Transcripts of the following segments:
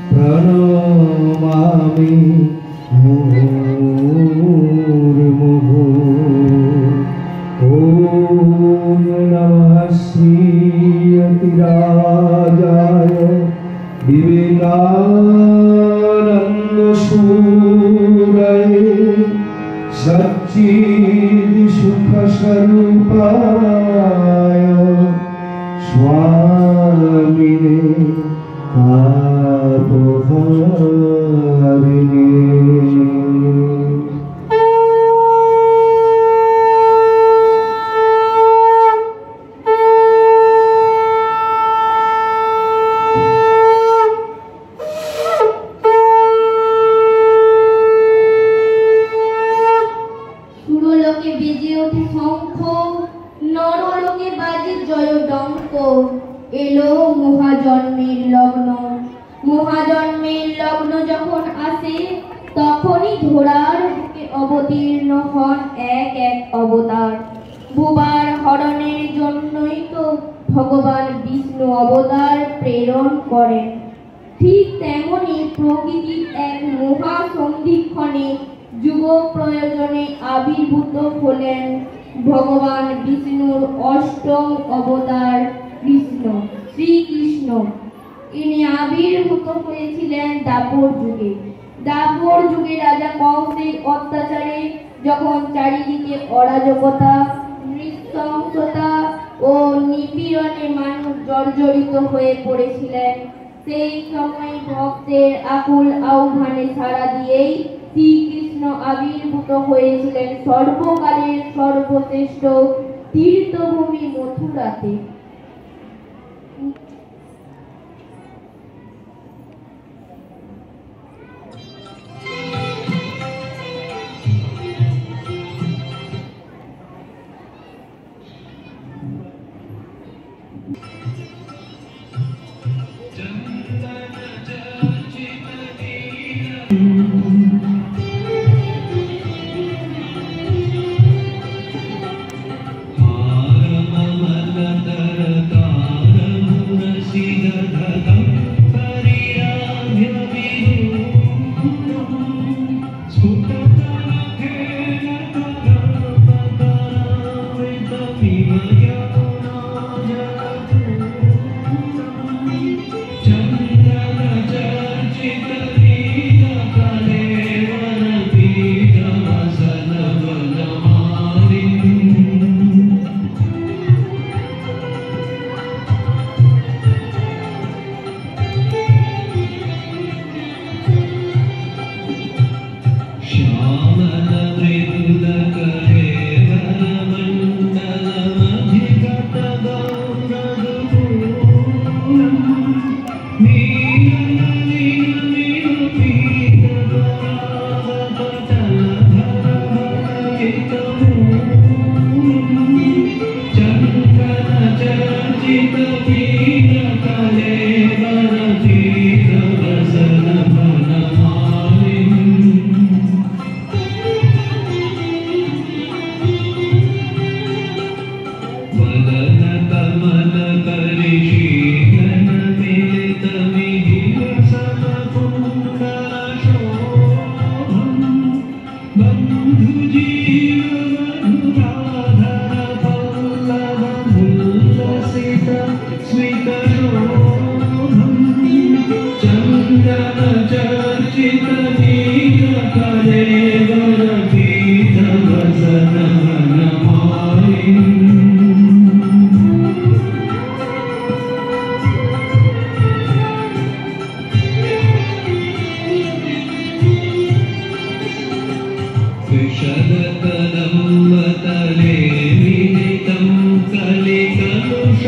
प्रणमामि मुहुर्मुहुः। ॐ नमः श्रीयतिराजाय विवेकानन्दसूरये सच्चिदसुखस्वरूपाय स्वामिने तापहारिणे। সুরলোকে বেজে ওঠে শঙ্খ, নরলোকে বাজে জয় ডঙ্ক। এলো মহাজন্মের লগ্ন, মহাজন্মের লগ্ন যখন আসে তখনই ধরার বুকে অবতীর্ণ হন এক এক অবতার। ভুবার হরণের জন্যই তো ভগবান বিষ্ণু অবতার প্রেরণ করেন। ঠিক তেমনি প্রকৃতির এক মহা সন্ধিক্ষণে যুগ প্রয়োজনে আবির্ভূত হলেন ভগবান বিষ্ণুর অষ্টম অবতার কৃষ্ণ, শ্রীকৃষ্ণ। ইনি আবির্ভূত হয়েছিলেন দাপর যুগে। দাপর যুগে রাজা কংসের অত্যাচারে যখন চারিদিকে অরাজকতা, নৃশংসতা ও নিপীড়নে মানুষ জর্জরিত হয়ে পড়েছিলেন, সেই সময় ভক্তের আকুল আহ্বানে সাড়া দিয়েই শ্রীকৃষ্ণ আবির্ভূত হয়েছিলেন সর্বকালের সর্বশ্রেষ্ঠ তীর্থভূমি মথুরাতে।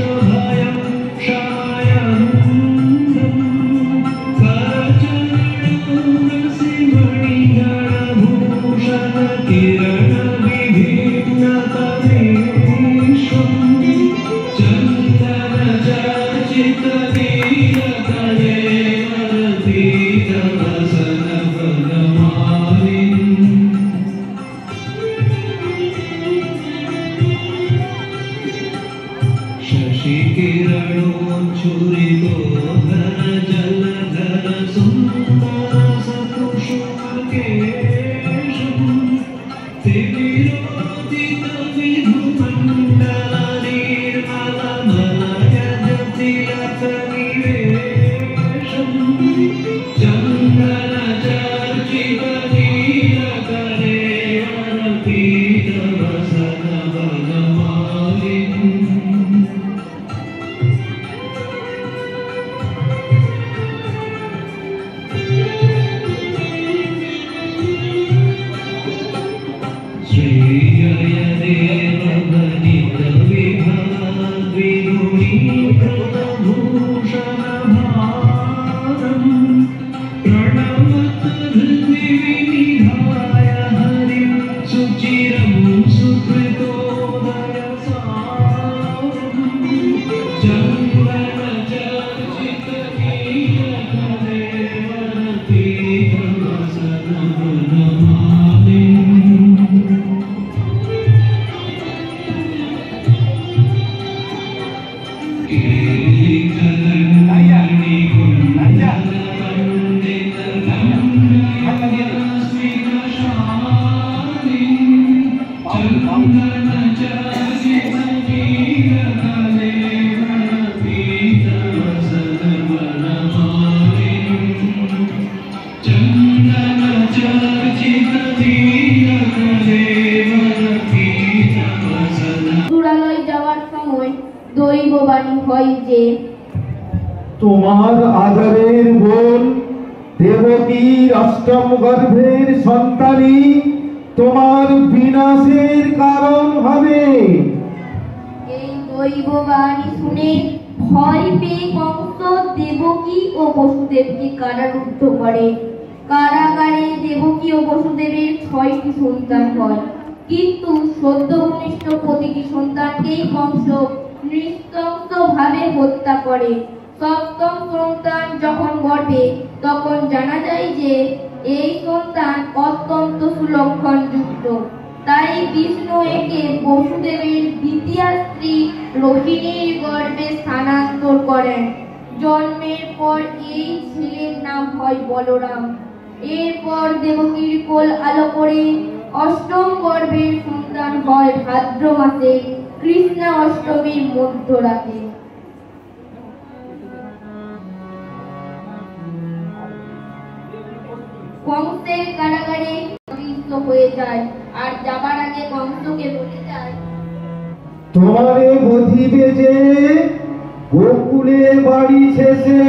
Shayam Shayam Karachandam বাণী হয় যে, তোমার আদরের বোন দেবকীর অষ্টম গর্ভের সন্তানই তোমার বিনাশের কারণ হবে। এই দৈব বাণী শুনে ভয় পেয়ে কংস দেবকী ও বসুদেবকে কারারুদ্ধ করে। কারাগারে দেবকী ও বসুদেবের 6টি সন্তান হয়, কিন্তু সদ্য ভূমিষ্ঠ প্রতিটি সন্তানকেই কংস নৃশংসভাবে হত্যা করে। সপ্তম সন্তান যখন গর্ভে, তখন জানা যায় যে এই সন্তান অত্যন্ত সুলক্ষণ যুক্ত। তাই বিষ্ণু একে বসুদেবের দ্বিতীয় স্ত্রী রোহিণীর গর্ভে স্থানান্তর করেন। জন্মের পর এই ছেলের নাম হয় বলরাম। এরপর দেবকীর কোল আলো করে অষ্টম গর্ভের সন্তান হয় ভাদ্র মাসে কৃষ্ণা অষ্টমীর মধ্যরাতে। কংসের কারাগারে অদৃশ্য হয়ে যায়, আর যাবার আগে কংসকে বলে যায়, তোমারে বধিবে যে গোকুলে বাড়ি শেষে।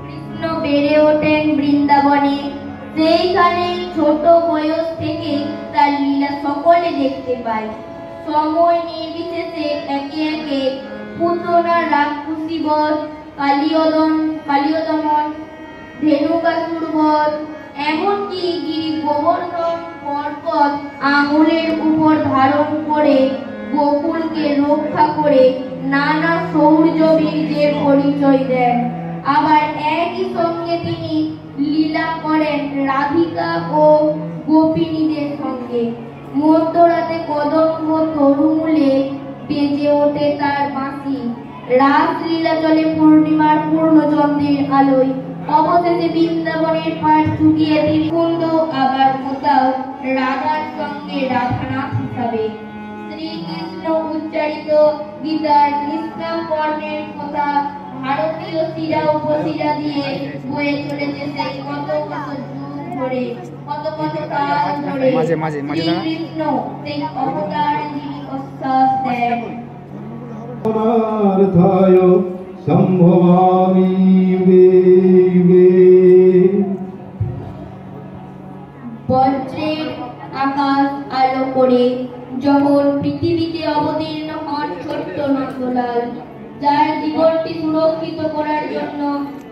কৃষ্ণ বেড়ে ওঠেন বৃন্দাবনে। সেইখানে ছোট বয়স থেকে তার লীলা সকলে দেখতে পায়। সময় নির্বিশেষে একে একে পুতনা রাক্ষসী বধ, কালিয়দমন, ধেনুকাসুর বধ, এমনকি গিরি গোবর্ধন পর্বত আঙুলের উপর ধারণ করে গোকুলকে রক্ষা করে নানা শৌর্য বীর্যের পরিচয় দেন। আবার একই সঙ্গে তিনি লীলা করেন রাধিকা ও গোপিনীদের সঙ্গে। মধ্যরাতে কদম্ব তরুমূলে বেজে ওঠে তার বাঁশি। রাসলীলা চলে পূর্ণিমার পূর্ণচন্দ্রের আলোয়। অবশেষে বৃন্দাবনের পাট চুকিয়ে তিনি কুন্দ আবার কোথাও রাধার সঙ্গে রাধানাথ হিসাবে। শ্রীকৃষ্ণ উচ্চারিত গীতার নিষ্কাম কর্মের কথা ভারতীয় শিরা উপশিরা দিয়ে বয়ে চলেছে সেই কত কত যুগ ধরে, কত কত কাল ধরে। শ্রীকৃষ্ণ সেই অবতার যিনি আশ্বাস দেন, অনার্থায় সম্ভবামি যুগে যুগে। বজ্রের আকাশ আলো করে যখন পৃথিবীতে অবতীর্ণ হন ছোট্ট নন্দলাল, যার জীবনটি সুরক্ষিত করার জন্য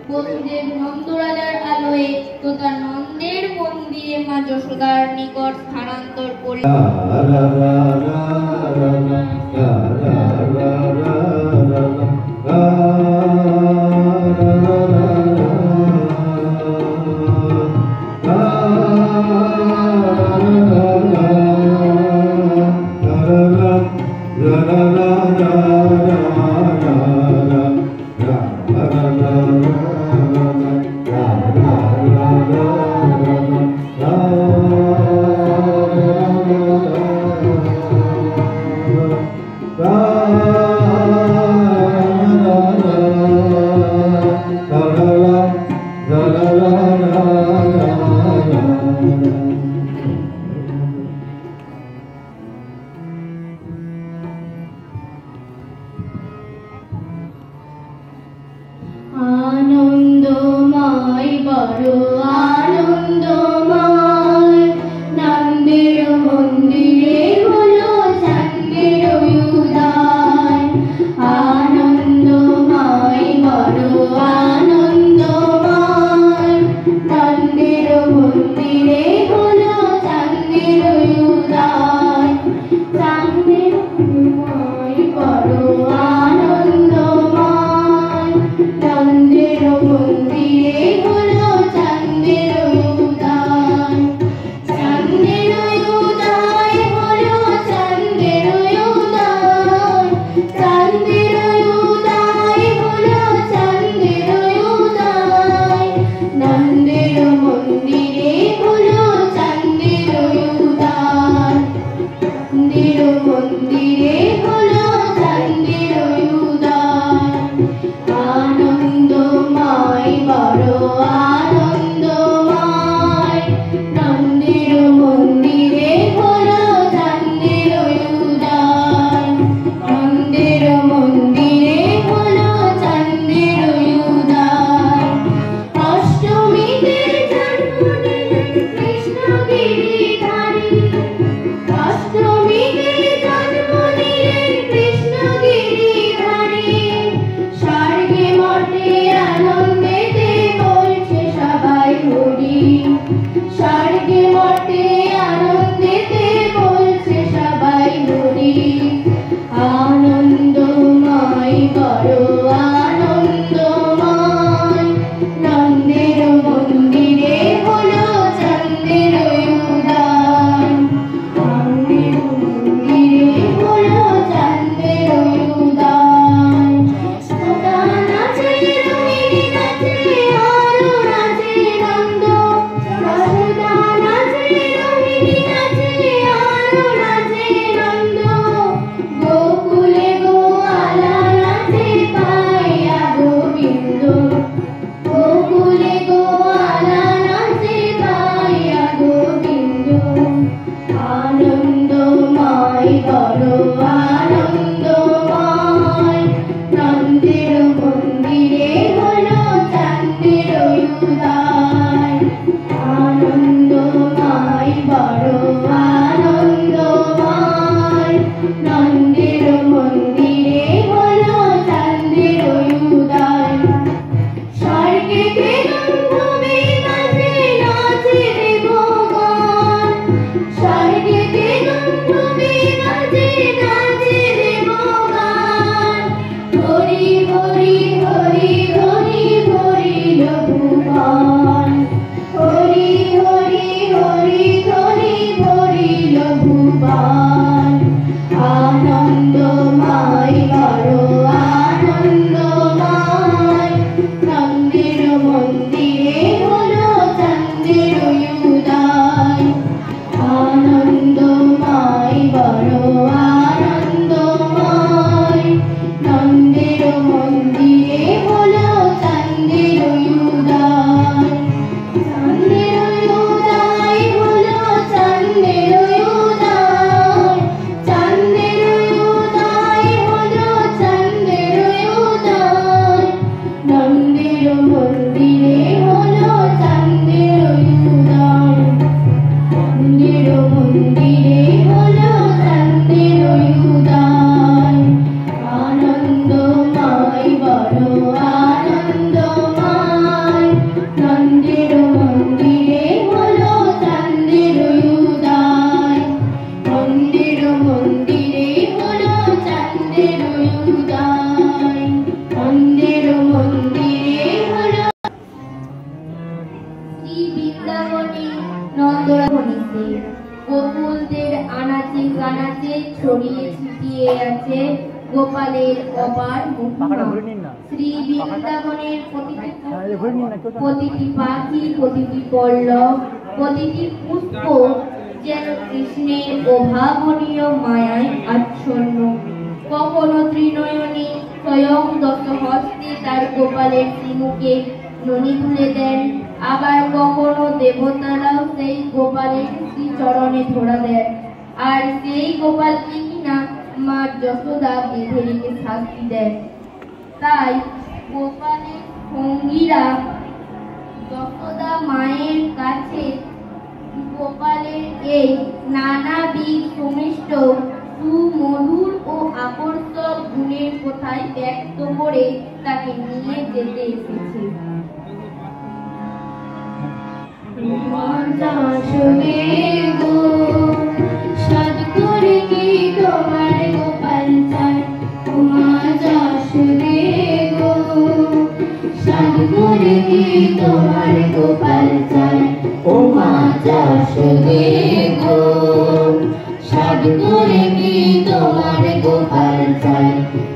বসুদেব নন্দরাজার আলোয় তথা নন্দের মন্দিরে মা যশোদার নিকট স্থানান্তর করে। আনন্দময় বড় আনন্দময়, নন্দের মন্দিরে হলো চাঁদের উদয়। আনন্দময় বড় আনন্দময়, নন্দের মন্দিরে হলো চাঁদের উদয়। চাঁদের ময় বড় আনন্দময়, নন্দের মন্দিরে হলো চাঁদের উদয়। চাঁদের উদয় হলো চাঁদের উদয়, চাঁদের উদয় হলো চাঁদের উদয়। নন্দের মন্দিরে হলো চাঁদের মন্দিরে হলো চাঁদের উদয়, চাঁদের মন্দিরে হলো চাঁদের উদয়। আনন্দময় বড় আনন্দময়, চাঁদের মন্দিরে হলো চাঁদের উদয়, চাঁদের মন্দিরে হলো চাঁদের উদয়, চাঁদের মন্দিরে হলো। শ্রী বৃন্দাবনে নন্দরাবণীতে গোকুলদের আনাচে কানাচে ছড়িয়ে ছিটিয়ে আছে গোপালের অপার মহিমা। শ্রী বৃন্দাবনের প্রতিটি পাখি, প্রতিটি পল্লব, প্রতিটি পুষ্প যেন কৃষ্ণের অভাবনীয় মায়ায় আচ্ছন্ন। কখনো ত্রিনয়নী স্বয়ং দশহস্তে তার গোপালের শ্রীমুখে ননি তুলে দেন, আবার কখনো দেবতারাও সেই গোপালের শ্রীচরণে ধরা দেন। আর সেই গোপালকে কিনা মা যশোদা বেঁধে রেখে শাস্তি দেন। তাই গোপালের সঙ্গীরা যশোদা মায়ের কাছে গোপালের এই নানাবিধ সমিষ্ট সুমধুর ও আকর্ষক গুণের কথায় ব্যক্ত করে তাকে নিয়ে যেতে এসেছে। তোমার যশোদে গো সাধ করে কি তোমার গোপাল চাই, তোমার যশোদে গো সাধ করে কি তোমার গোপাল চাই, ও মা যশোদে গো সাধ করে কি তোমার গোপাল চাই।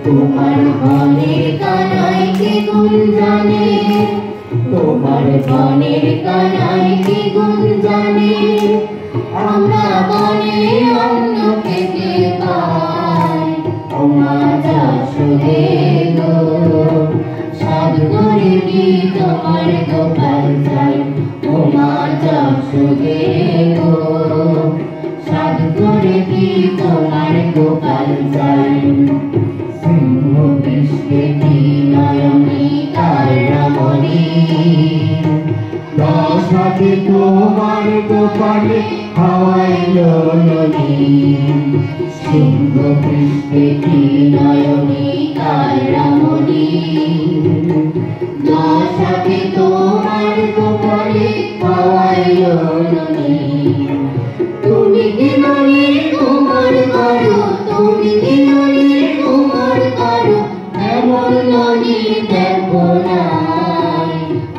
তোমার বনের কানাই কি গুণ জানে, তোমার বনের কানাই কি গুণ জানে, আমরা বনে অন্ন খেতে পাই, ও মা যশোদে গো সাধ করে কি তোমার গোপাল চাই, ও মা যশোদে গো সাধ করে কি তোমার গোপাল চাই। সিংহ বিশ্বে কি নয়নী তার রমণী, দশাতে তোমার গোপালে খাওয়াইল ননি। সিংহ বিশ্বে কি নয়নী তার রমণী, দশাতে তোমার গোপালে খাওয়াইল ননি। তুমি কি ননির কুমার করো, তুমি কি ননির কুমার করো, এমন ননি দেখো নাই,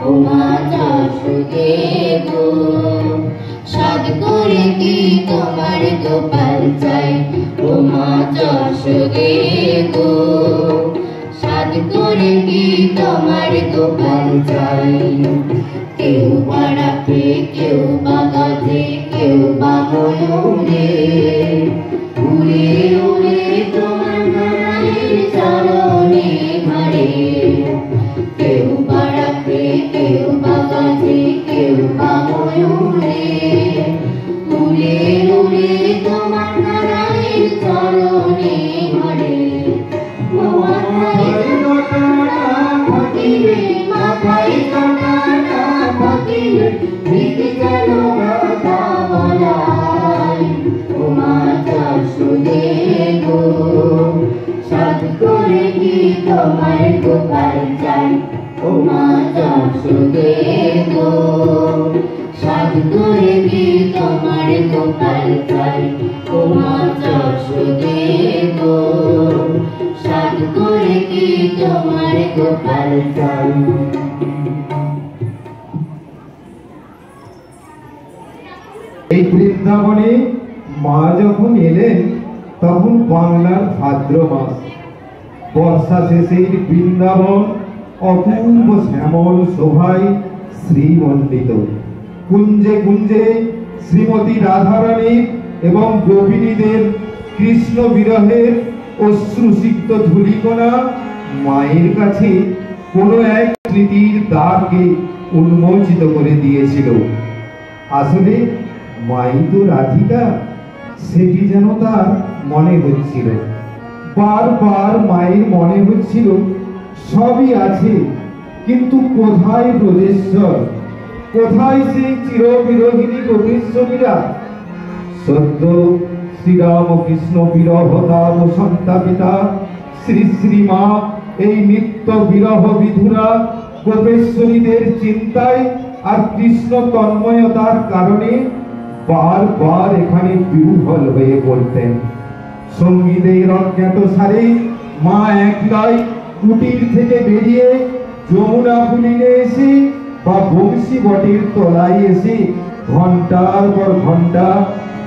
ও মা যশোদে গো সাধ করে কি তোমার গোপাল চাই, ও মা যশোদে গো সাধ করে কি তোমার গোপাল চাই। কেউ বা রাখে, কেউ বা গাছে, কেউ বা ময়ূরে, উড়ে উড়ে তোমার নারায়ণ চরণে ঘরে। কেউ বা রাখে, কেউ বা গাছে, কেউ বা ময়ূরে, উড়ে উড়ে তোমার নারায়ণ চরণে ঘরে। ফকিরে মাথায় কাঁটা ফকিরে, দিকে যেন কথা বলাই, ও মা যশোদে গো সাধ করে কি তোমার গোপাল চাই, ও মা যশোদে গো সাধ করে কি তোমার গোপাল চাই, ও মা যশোদে গো সাধ করে কি তোমার গোপাল চাই। এই বৃন্দাবনে মা যখন এলেন তখন বাংলার ভাদ্র মাস। বর্ষা শেষের বৃন্দাবন অপূর্ব শ্যামল শোভায় শ্রীমণ্ডিত। কুঞ্জে কুঞ্জে শ্রীমতী রাধারানীর এবং গোপিনীদের কৃষ্ণ বিরহের অশ্রুসিক্ত ধূলিকণা মায়ের কাছে কোনো এক স্মৃতির দ্বারকে উন্মোচিত করে দিয়েছিল। আসলে মাই তো রাধিকা, সেটি যেন তার মনে হচ্ছিল। বারবার মায়ের মনে হচ্ছিল সবই আছে, কিন্তু কোথায় ব্রজেশ্বর, কোথায় সেই চিরবিরোহিনী গোপীশ্বরীরা? সদ্য শ্রীরামকৃষ্ণ বিরহতাপ সন্তাপিতা শ্রী শ্রীমা এই নিত্য বিরহ বিধুরা গোপেশ্বরীদের চিন্তায় আর কৃষ্ণ তন্ময়তার কারণে বারবার এখানে বিহ্বল হয়ে পড়তেন। সঙ্গীতের অজ্ঞাত সারে মা একলাই কুটির থেকে বেরিয়ে যমুনা পুলিনে এসে বা বংশী বটের তলায় এসে ঘন্টার পর ঘন্টা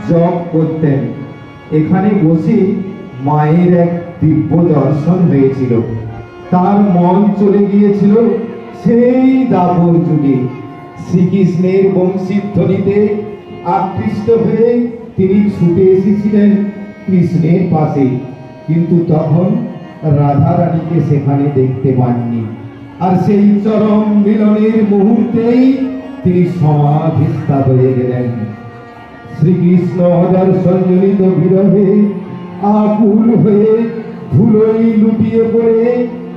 জপ করতেন। এখানে বসে মায়ের এক দিব্য দর্শন হয়েছিল। তার মন চলে গিয়েছিল সেই দাপর যুগে। শ্রীকৃষ্ণের বংশীধ্বনিতে আকৃষ্ট হয়ে তিনি ছুটে এসেছিলেন কৃষ্ণের পাশে, কিন্তু তখন রাধা রানীকে সেখানে দেখতে পাননি। আর সেই চরম মিলনের মুহূর্তেই তিনি সমাধিস্থ হয়ে গেলেন। শ্রীকৃষ্ণ দর্শনজনিত বিরহে আকুল হয়ে ধুলোয় লুটিয়ে পড়ে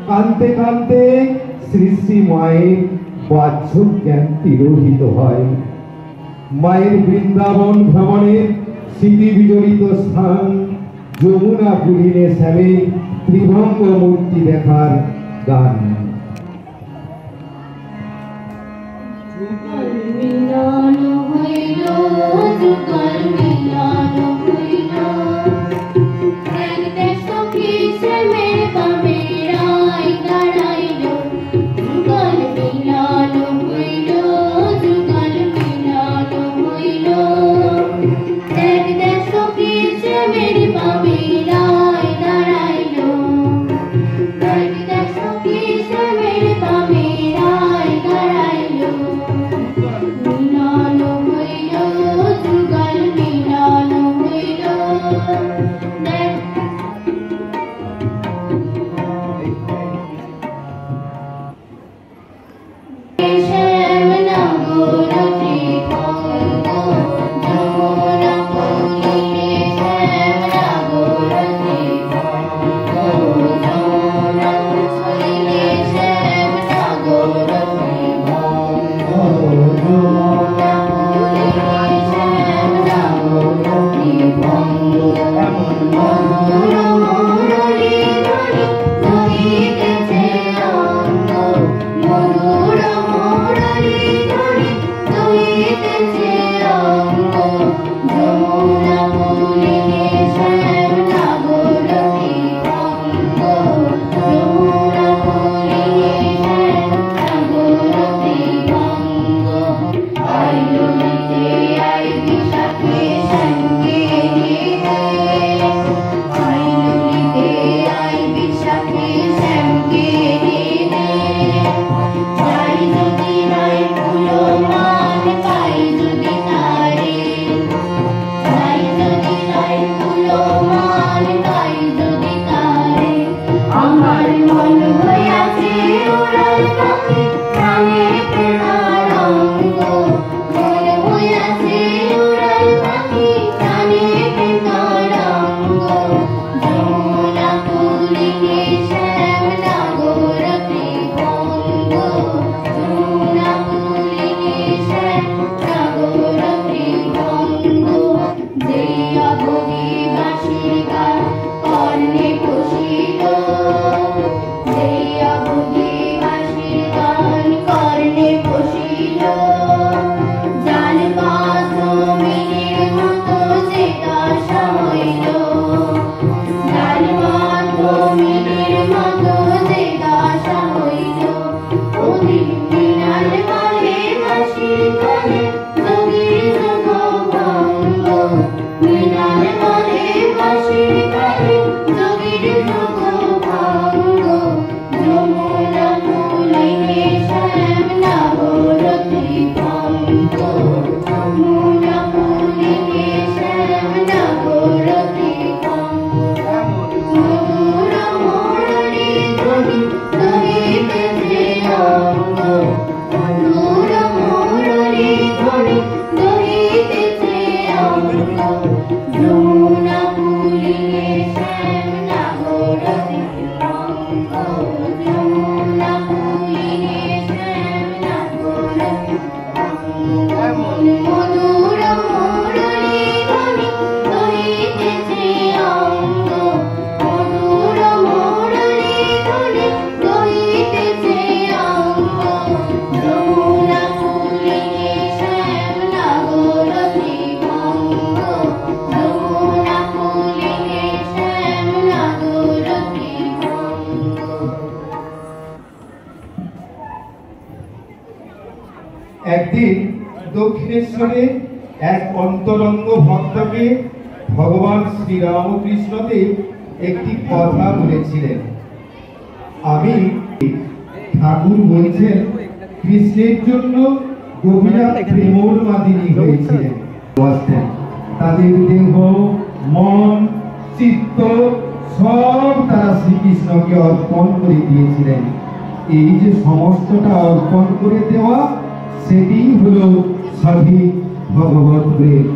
কাঁদতে কাঁদতে শ্রী শ্রী মায়ের বাহ্যক জ্ঞান তিরোহিত হয়। মায়ের বৃন্দাবন ভ্রমণের স্মৃতি বিজড়িত স্থান যমুনা পুলিনে শ্যামে ত্রিভঙ্গ মূর্তি দেখার গান। মিলন হইল, যুগল মিলন হইল, দেখতে সখী শ্যামের বামে রায় দাঁড়াইল। যুগল মিলন হইল, যুগল মিলন হইল, দেখতে সখী শ্যামের বামে রায় দাঁড়াইল। দেখতে সখী শ্যামের বামে রায় দাঁড়াইল। মিলন হইল, যুগল মিলন হইল, শ্যাম নগর ত্রিভঙ্গ, যমুনা পুলিনে শ্যাম নগর ত্রিভঙ্গ, যমুনা পুলিনে শ্যাম নগর ত্রিভঙ্গ, যমুনা পুলিনে শ্যাম নগর ত্রিভঙ্গ। মধুর মুরলী ধ্বনি ধরিতেছে অঙ্গ, মধুর মুরলী ধ্বনি ধরিতেছে অঙ্গ, যমুনা পুলিনে শ্যাম নগর ত্রিভঙ্গ, যমুনা পুলিনে শ্যাম নগর ত্রিভঙ্গ। আই ললিতে আই বিশাখে সঙ্গে নিতে, আই ললিতে আই বিশাখে সঙ্গে নিতে, যাই যদি নাই ফুলো মান পাই যদি তারে, যাই যদি নাই ফুলো মান পাই যদি তারে। আমার মন হইয়াছে উড়াল পাখি প্রাণে প্রেমার অঙ্গ, মন হইয়াছে উড়াল পাখি প্রাণে প্রেমার অঙ্গ, যমুনা পুলিনে শ্যাম নগর ত্রিভঙ্গ, যমুনা পুলিনে শ্যাম নগর ত্রিভঙ্গ। যেই অবধি বাঁশির গান কর্ণে পশিল, যেই অবধি বাঁশির গান কর্ণে পশিল, একদিন দক্ষিণেশ্বরে এক অন্তরঙ্গ ভক্তকে ভগবান শ্রীরামকৃষ্ণদেব একটি কথা বলেছিলেন। আমি ঠাকুর বলছেন কৃষ্ণের জন্য গোপীরা প্রেমোন্মাদিনী হয়েছিলেন। তাদের দেহ, মন, চিত্ত সব তারা শ্রীকৃষ্ণকে অর্পণ করে দিয়েছিলেন। এই যে সমস্তটা অর্পণ করে দেওয়া, সেটি হলো সঠিক ভগবত প্রেম।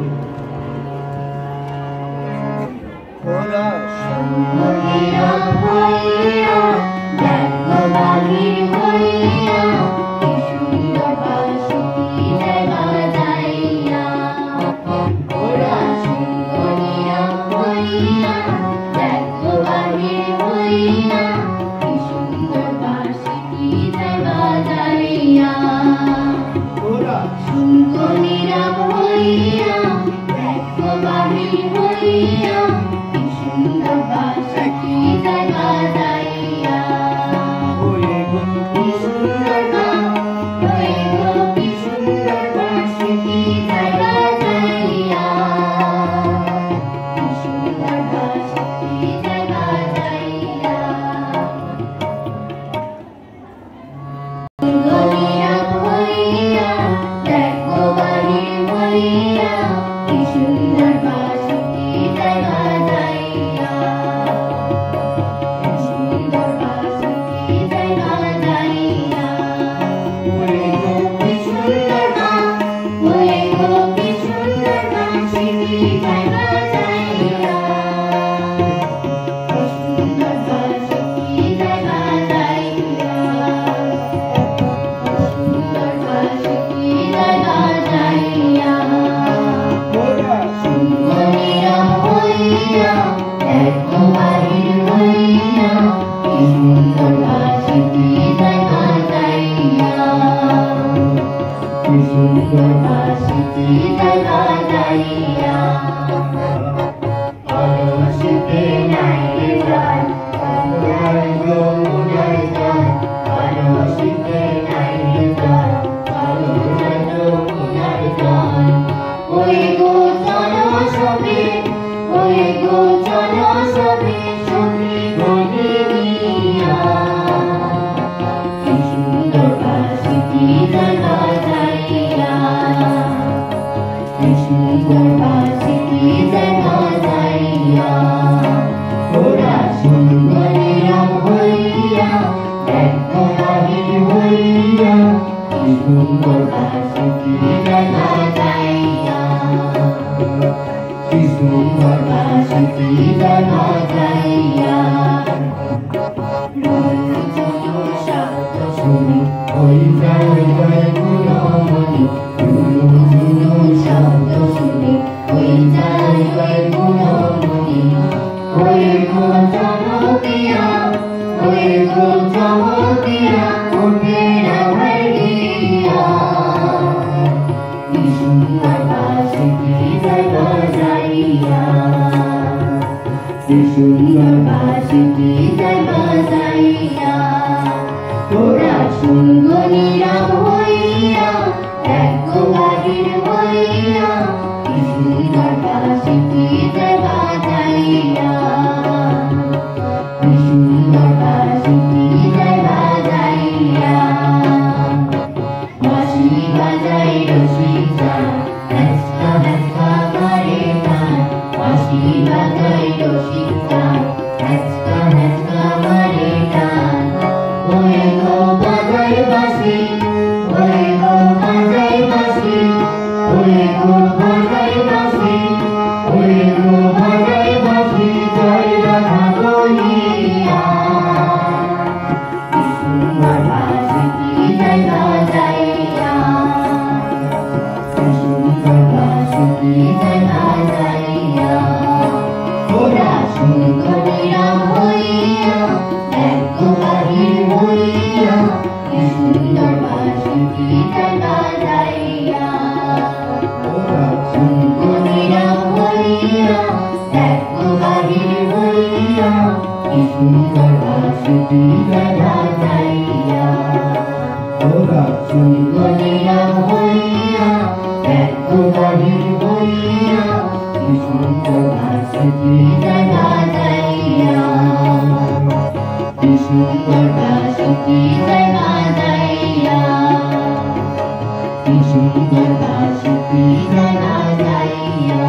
কি সুন্দর বাঁশিটি জানা যাইয়া,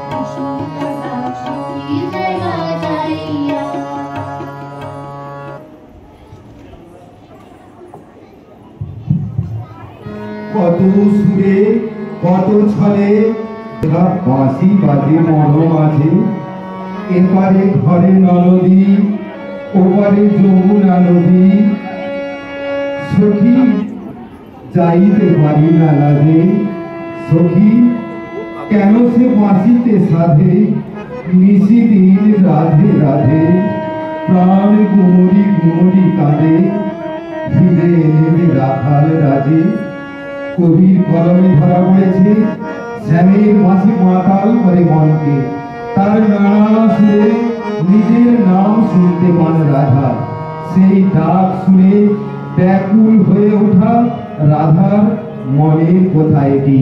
কি সুন্দর বাঁশিটি জানা যাইয়া। কত সুরে কত ছলে বাঁশি বাজে মন মাঝে, এপারে ঘরে নদী ওপারে যমুনা নদী, সখী যাইতে পারি না লাজে, সখী কেন সে বাঁশিতে সাধে, নিশি দিন রাধে রাধে, প্রাণ গুমরি গুমরি কাঁদে, হৃদে এনে রাখাল রাজে। কবির কলমে ধরা পড়েছে শ্যামের মাঝে মাতাল করে মনকে, তার নানা সুরে নিজের নাম শুনতে পান রাধা, সেই ডাক শুনে ব্যাকুল হয়ে ওঠা রাধার মনের কথা এটি।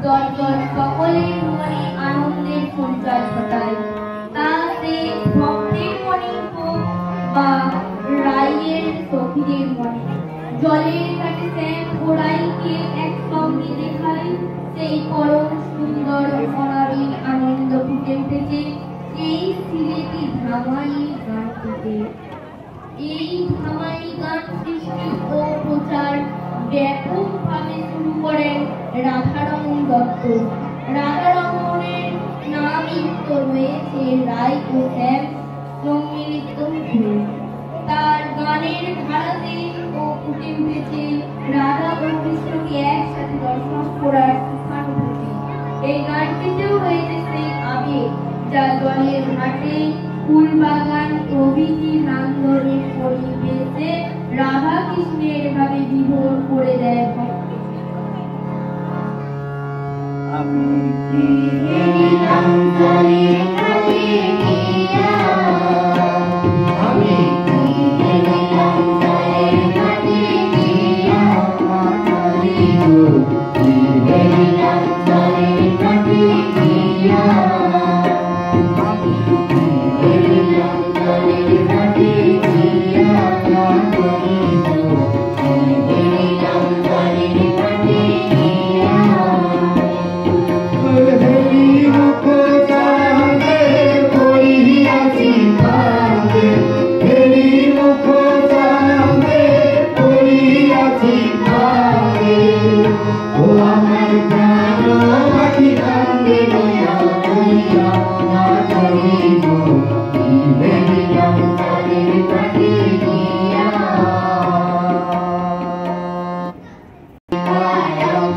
দশজন সকলের মনে আনন্দের সঞ্চার ঘটায়। তা সে ভক্তের মনে হোক বা রাইয়ের সখীদের মনে। জলের কাছে শ্যাম ও রাইকে একসঙ্গে দেখায় সেই পরম সুন্দর অনাবিল আনন্দ ফুটে উঠেছে এই সিলেটি ধামাই গানটিতে। এই ধামাই গান সৃষ্টি ও প্রচার ব্যাপকভাবে শুরু করেন রাধারমণ দত্ত। রাধারমণের নামই তো রয়েছে রায় ও শ্যাম সম্মিলিত হয়ে। তার গানের ধারাতে ও ফুটে উঠেছে রাধা ও কৃষ্ণকে একসাথে দর্শন করার সুখানুভূতি। এই গানটিতেও রয়েছে সেই আবেগ যা জলের ঘাটে ফুল বাগান প্রভৃতি নান্দনিক পরিবেশে রাধা কৃষ্ণের ভাবে বিভোর করে দেয় ভক্তকে। আমি কি গেলাম জলের ঘাটে গিয়া, আমি কি গেলাম জলের ঘাটে গিয়া, মাতারি গো কি গেলাম জলের ঘাটে গিয়া, আমি কি গেলাম জলের ঘাটে গিয়া, মাতারি গো কি গেলাম জলের ঘাটে গিয়া। হেলি মুখ চাঁদে পড়িয়াছি কাঁদে, হেলি মুখ চাঁদে পড়িয়াছি কাঁদে, ও আমার প্রাণ পাখি কান্দে লইয়া লইয়া মাতারি গো কি গেলাম জলের ঘাটে গিয়া।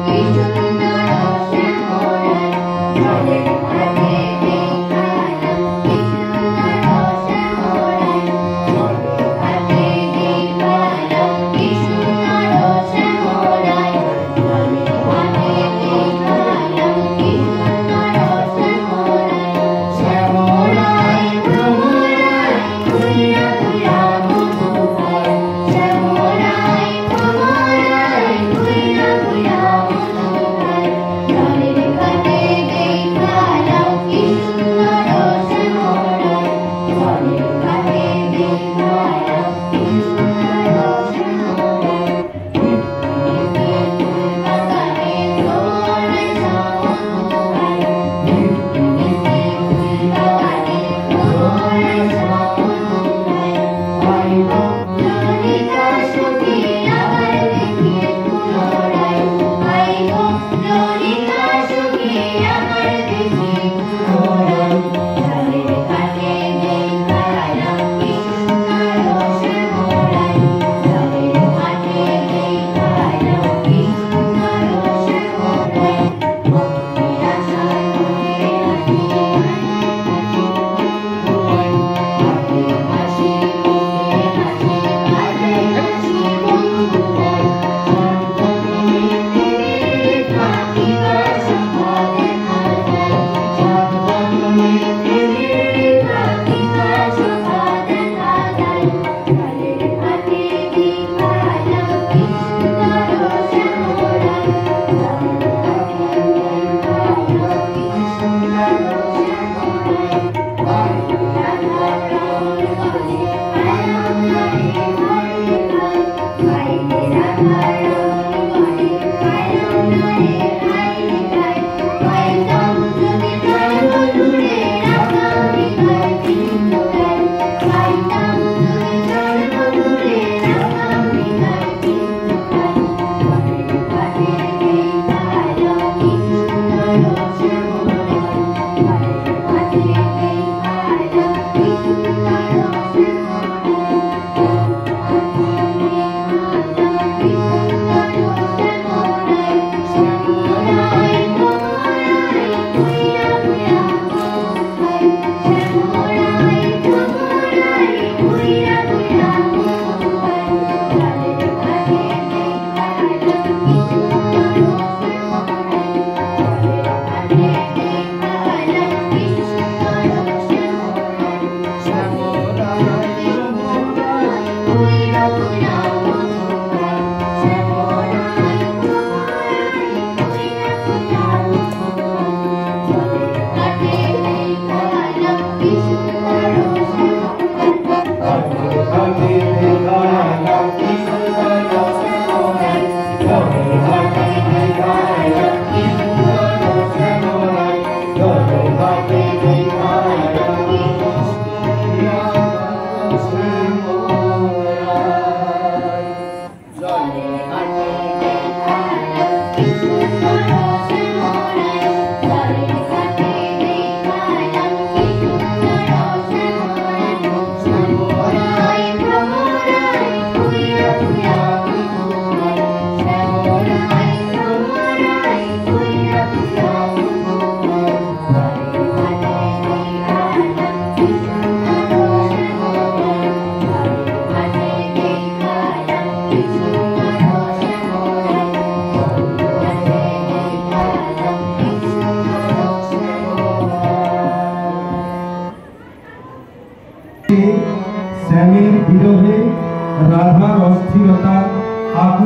কি সুন্দর শ্যামরায় জলের ঘাটে দেখালাম, কি সুন্দর শ্যামরায় জলের ঘাটে দেখালাম, কি সুন্দর শ্যামরায় জলের ঘাটে দেখালাম, কি সুন্দর শ্যামরায়। শ্যামরায় ভ্রমরায়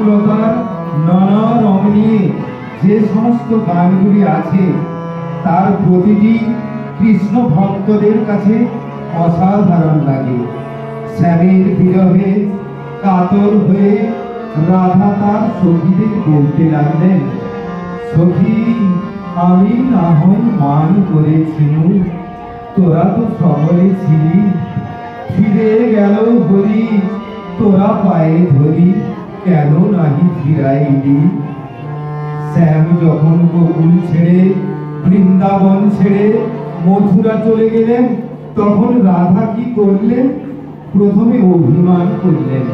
আকুলতার নানা রং নিয়ে যে সমস্ত গানগুলি আছে তার প্রতিটি কৃষ্ণ ভক্তদের কাছে অসাধারণ লাগে। শ্যামের বিরহে কাতর হয়ে রাধা তার সখীদের বলতে লাগলেন, সখী আমি না হয় মান করেছিল, তোরা তো সকলে ছিলি, ফিরে গেল হরি তোরা পায়ে ধরি, কেন নাহি ফিরাইলি। শ্যাম যখন গোকুল ছেড়ে বৃন্দাবন ছেড়ে মথুরা চলে গেলেন, তখন রাধা কি করলেন? প্রথমে অভিমান করলেন,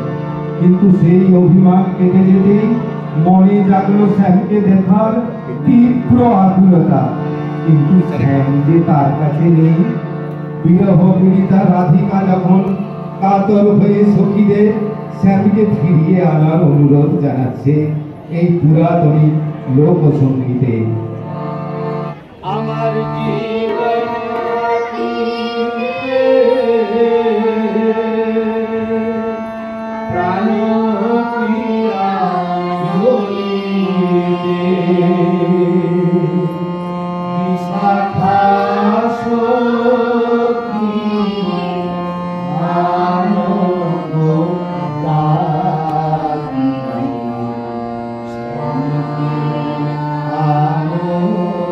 কিন্তু সেই অভিমান কেটে যেতেই মনে জাগলো শ্যামকে দেখার তীব্র আকুলতা। কিন্তু শ্যাম যে তার কাছে নেই। বিরহ পীড়িতা রাধিকা যখন কাতর হয়ে সখীদের শ্যামকে ফিরিয়ে আনার অনুরোধ জানাচ্ছে এই পুরাতনী লোকসঙ্গীতে। আমার জীবন প্রাণ প্রিয়া বিশাখা সখী আনন্দ দাদি স্বামী আনন্দ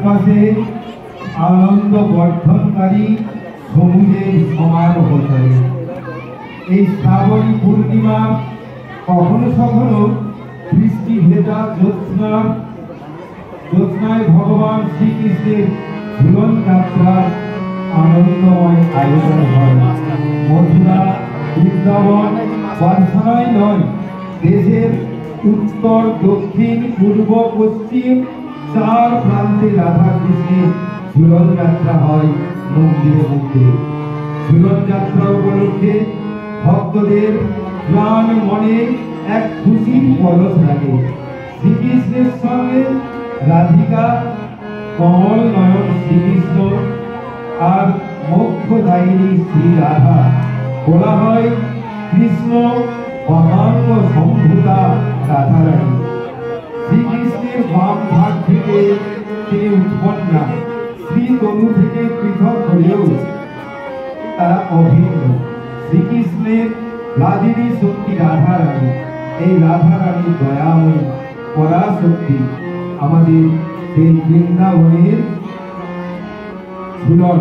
চারপাশে আনন্দ বর্ধনকারী সবুজের সমারোহ চলে। এই শ্রাবণী পূর্ণিমা কখনো কখনো বৃষ্টি ভেজা জ্যোৎস্নায় ভগবান শ্রীকৃষ্ণের ঝুলন যাত্রার আনন্দময় আয়োজন হয়। মথুরা, বৃন্দাবন, বার্সানায় নয়, দেশের উত্তর, দক্ষিণ, পূর্ব, পশ্চিম চার প্রান্তে রাধা কৃষ্ণের ঝুলন যাত্রা হয় মন্দিরে মন্দিরে। ঝুলন যাত্রা উপলক্ষে ভক্তদের প্রাণ মনে এক খুশির পরশ লাগে। শ্রীকৃষ্ণের সঙ্গে রাধিকা, কমল নয়ন শ্রীকৃষ্ণ আর মোক্ষদায়িনী শ্রী রাধা, বলা হয় কৃষ্ণ মহাঙ্গ সম্ভূতা রাধারানী। শ্রীকৃষ্ণের বাম ভাগ থেকে তিনি উৎপন্না, শ্রী তনু থেকে পৃথক হলেও তারা অভিন্ন। শ্রীকৃষ্ণের লাজিনী শক্তি রাধারানী। এই রাধারানী দয়াময়ী পরাশক্তি আমাদের সেই বৃন্দাবনের ঝুলন।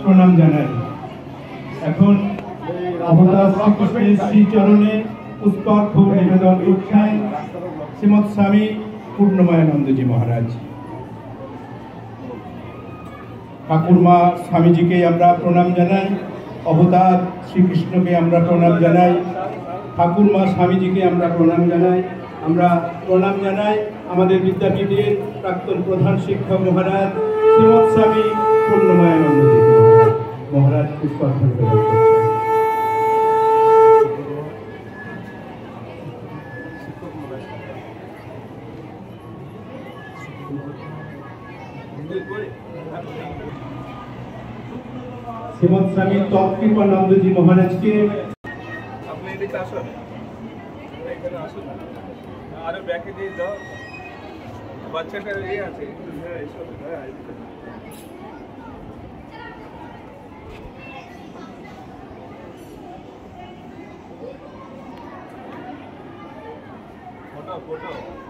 প্রণাম জানাই। এখন অবতার শ্রীকৃষ্ণের শ্রীচরণে পুষ্পার্ঘ্য নিবেদন করছেন শ্রীমৎ স্বামী পূর্ণমায়ানন্দজি মহারাজ। ঠাকুরমা স্বামীজিকে আমরা প্রণাম জানাই, অবতার শ্রীকৃষ্ণকে আমরা প্রণাম জানাই, ঠাকুরমা স্বামীজিকে আমরা প্রণাম জানাই। আমরা প্রণাম জানাই আমাদের বিদ্যাপীঠের প্রাক্তন প্রধান শিক্ষক মহারাজ শ্রীমৎ স্বামী পূর্ণমায়ানন্দজি মহারাজ পুষ্পার্ঘ্য নিবেদন করছেন। শ্রীমৎ স্বামী তৎকৃপানন্দজি মহারাজকে এখানে আসুন আরো ব্যাকে দিয়ে দাও বাচ্চাটা ইয়ে আছে হ্যাঁ এসব হ্যাঁ ফটো